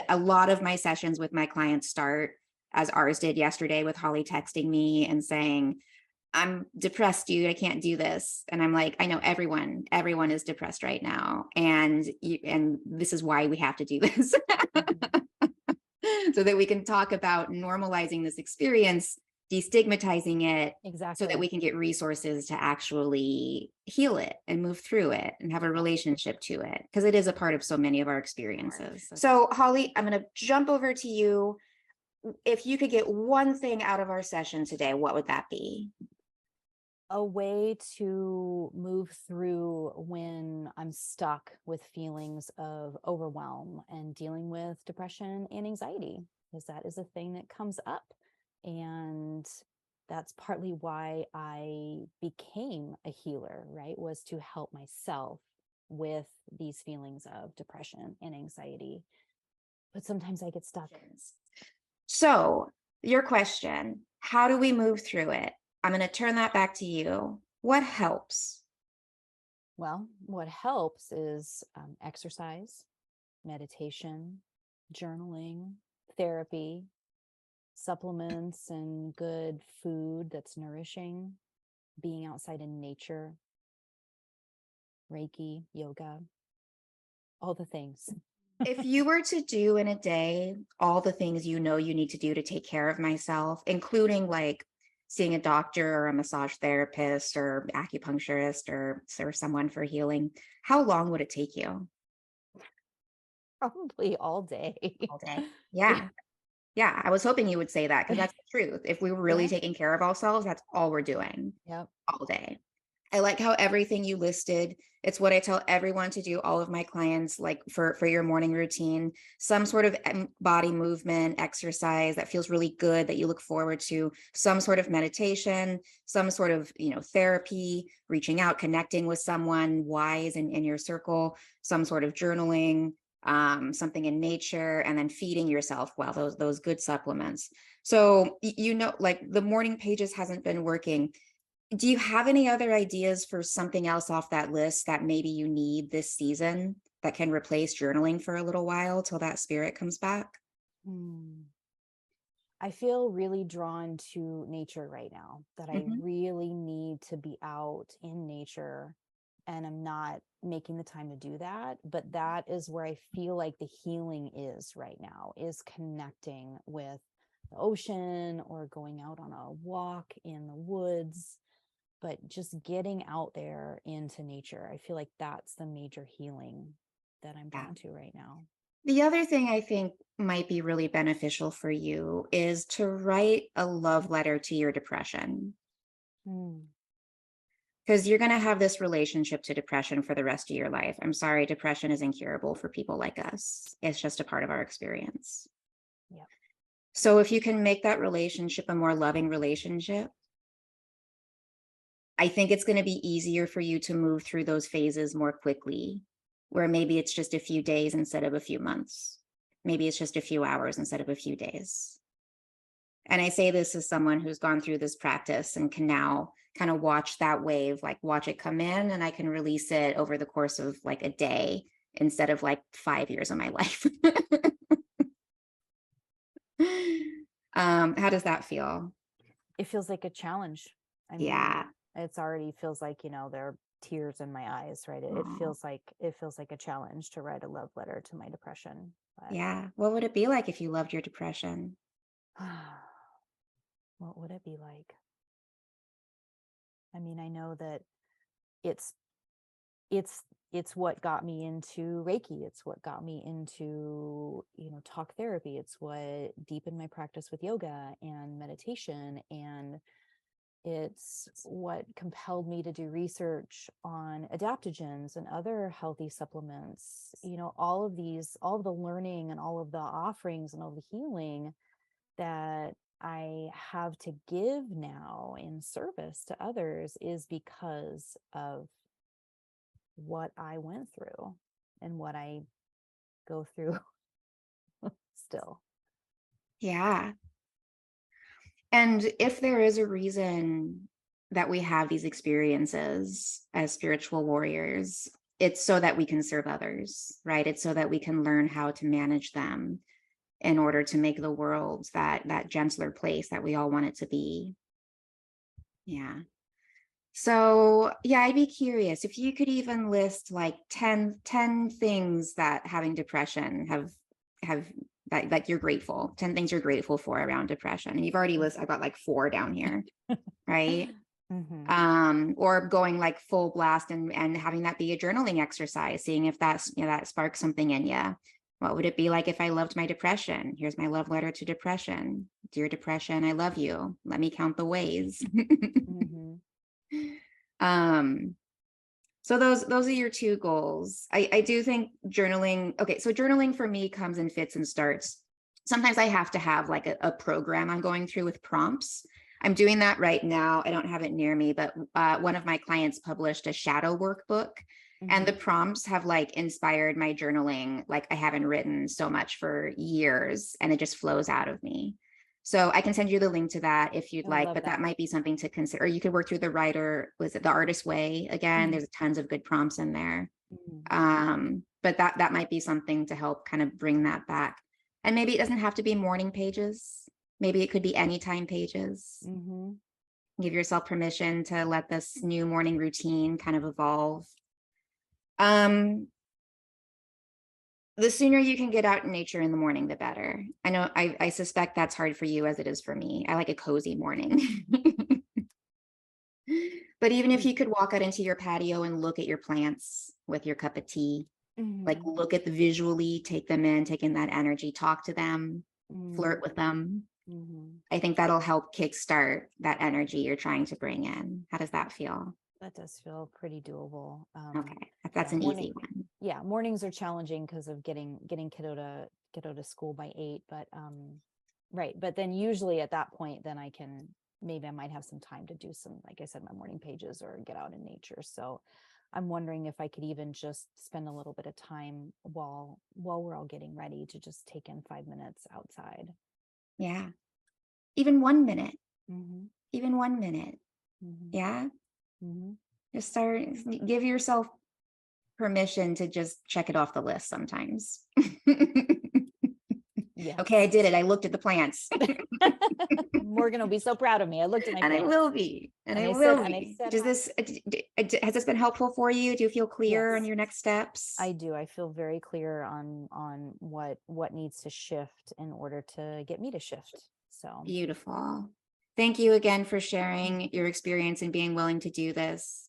a lot of my sessions with my clients start as ours did yesterday, with Holly texting me and saying, I'm depressed, dude. I can't do this. And I'm like, I know everyone is depressed right now. And this is why we have to do this. So that we can talk about normalizing this experience, destigmatizing it, Exactly. so that we can get resources to actually heal it and move through it and have a relationship to it, because it is a part of so many of our experiences. So Holly, I'm going to jump over to you. If you could get one thing out of our session today, what would that be? A way to move through when I'm stuck with feelings of overwhelm and dealing with depression and anxiety, because that is a thing that comes up. And that's partly why I became a healer, right? Was to help myself with these feelings of depression and anxiety. But sometimes I get stuck. So, your question, how do we move through it? I'm going to turn that back to you. What helps? Well, what helps is exercise, meditation, journaling, therapy, supplements, and good food that's nourishing, being outside in nature, reiki, yoga, all the things. If you were to do in a day all the things you know you need to do to take care of myself, including like seeing a doctor or a massage therapist or acupuncturist or someone for healing, how long would it take you? Probably all day. All day. Yeah. Yeah. I was hoping you would say that, because that's the truth. If we were really Yeah. taking care of ourselves, that's all we're doing Yep. all day. I like how everything you listed, it's what I tell everyone to do, all of my clients, like for your morning routine, some sort of body movement, exercise that feels really good, that you look forward to, some sort of meditation, some sort of, therapy, reaching out, connecting with someone wise in your circle, some sort of journaling, something in nature, and then feeding yourself well, those good supplements. So, like the morning pages hasn't been working. Do you have any other ideas for something else off that list that maybe you need this season that can replace journaling for a little while till that spirit comes back? I feel really drawn to nature right now, that I Mhm. really need to be out in nature, and I'm not making the time to do that. But that is where I feel like the healing is right now, is connecting with the ocean or going out on a walk in the woods, but just getting out there into nature. I feel like that's the major healing that I'm Yeah. drawn to right now. The other thing I think might be really beneficial for you is to write a love letter to your depression, Mm, because you're going to have this relationship to depression for the rest of your life. I'm sorry, depression is incurable for people like us. It's just a part of our experience. yeah. So if you can make that relationship a more loving relationship, I think it's going to be easier for you to move through those phases more quickly, where maybe it's just a few days instead of a few months. Maybe it's just a few hours instead of a few days. And I say this as someone who's gone through this practice and can now kind of watch that wave, like watch it come in, and I can release it over the course of like a day instead of like 5 years of my life. How does that feel? It feels like a challenge. I mean, Yeah. it's already feels like, there are tears in my eyes, right? It Aw. feels like a challenge to write a love letter to my depression. But Yeah. What would it be like if you loved your depression? what would it be like? I mean, I know that it's it's it's what got me into Reiki. It's what got me into, talk therapy. It's what deepened my practice with yoga and meditation, and it's what compelled me to do research on adaptogens and other healthy supplements. All of the learning and all of the offerings and all the healing that I have to give now in service to others is because of what I went through and what I go through still. Yeah. And if there is a reason that we have these experiences as spiritual warriors, it's so that we can serve others, right? It's so that we can learn how to manage them in order to make the world that gentler place that we all want it to be. Yeah. So yeah, I'd be curious if you could even list like 10 things that having depression have that you're grateful, 10 things you're grateful for around depression. And you've already listed, I've got like 4 down here, right? Or going like full blast and having that be a journaling exercise, seeing if that's, that sparks something in you. What would it be like if I loved my depression? Here's my love letter to depression. Dear depression, I love you. Let me count the ways. um so those are your 2 goals. I do think journaling, okay, so journaling for me comes in fits and starts. Sometimes I have to have like a program I'm going through with prompts. I'm doing that right now. I don't have it near me, but one of my clients published a shadow workbook, and the prompts have like inspired my journaling like I haven't written so much for years, and it just flows out of me. So I can send you the link to that if you'd I like, love but that that. might be something to consider. Or you could work through the writer, was it The Artist Way? Again, there's tons of good prompts in there. But that might be something to help kind of bring that back. And maybe it doesn't have to be morning pages. Maybe it could be anytime pages. Give yourself permission to let this new morning routine kind of evolve. The sooner you can get out in nature in the morning, the better. I know I suspect that's hard for you as it is for me. I like a cozy morning. But even if you could walk out into your patio and look at your plants with your cup of tea, like look at the visually, take them in, take in that energy, talk to them, flirt with them. I think that'll help kickstart that energy you're trying to bring in. How does that feel? That does feel pretty doable. Okay, that's Yeah, an easy one. yeah, mornings are challenging because of getting kiddo to school by 8, but right, but then usually at that point then maybe I might have some time to do some, like I said, my morning pages or get out in nature. So I'm wondering if I could even just spend a little bit of time while we're all getting ready to just take in 5 minutes outside. Yeah, even 1 minute, Mm-hmm. even 1 minute. Mm-hmm. Yeah, Mm-hmm. just start, give yourself permission to just check it off the list sometimes. Yes. Okay, I did it. I looked at the plants. Morgan will be so proud of me. I looked at my And I plants. will be. And I I will be. said Does this, has this been helpful for you? Do you feel clear on yes. your next steps? I do. I feel very clear on what needs to shift in order to get me to shift. So Beautiful. Thank you again for sharing your experience and being willing to do this.